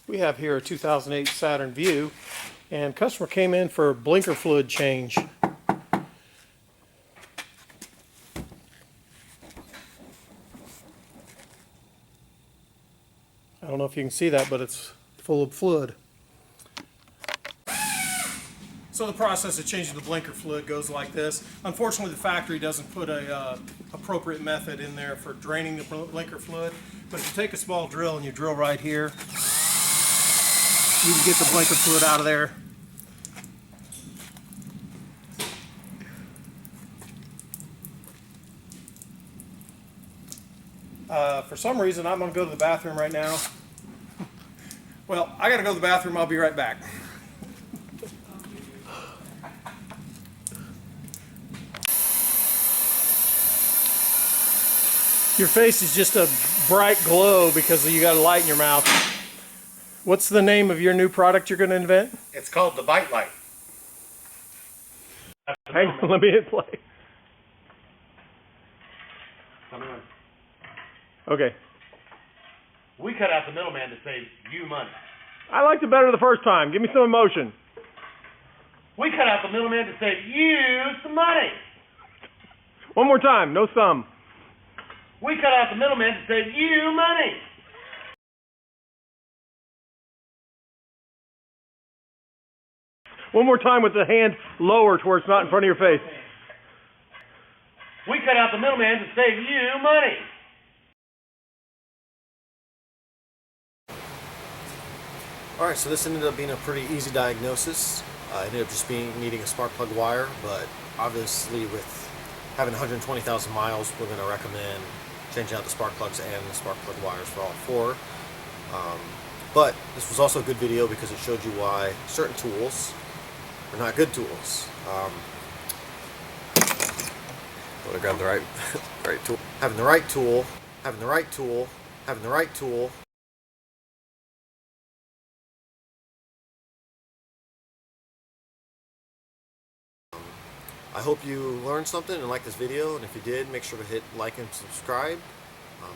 We have here a 2008 Saturn Vue, and customer came in for blinker fluid change. I don't know if you can see that, but it's full of fluid. So the process of changing the blinker fluid goes like this. Unfortunately, the factory doesn't put a appropriate method in there for draining the blinker fluid. But if you take a small drill and you drill right here, you can get the blinker fluid out of there. For some reason, I'm going to go to the bathroom right now. Well, I got to go to the bathroom. I'll be right back. Your face is just a bright glow because you got a light in your mouth. What's the name of your new product you're going to invent? It's called the Bite Light. Hang on, let me hit play. Come on. Okay. We cut out the middleman to save you money. I liked it better the first time. Give me some emotion. We cut out the middleman to save you some money. One more time, no thumb. We cut out the middleman to save you money. One more time with the hand lower to where it's not in front of your face. We cut out the middleman to save you money. Alright, so this ended up being a pretty easy diagnosis. Ended up just needing a spark plug wire, but obviously with having 120,000 miles, we're going to recommend changing out the spark plugs and the spark plug wires for all four. But this was also a good video because it showed you why certain tools are not good tools. Gotta grab the right tool. Having the right tool, having the right tool, having the right tool. I hope you learned something and liked this video, and if you did, make sure to hit like and subscribe.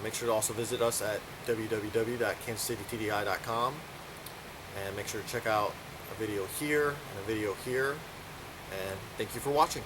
Make sure to also visit us at www.kansascitytdi.com, and make sure to check out a video here and a video here, and thank you for watching.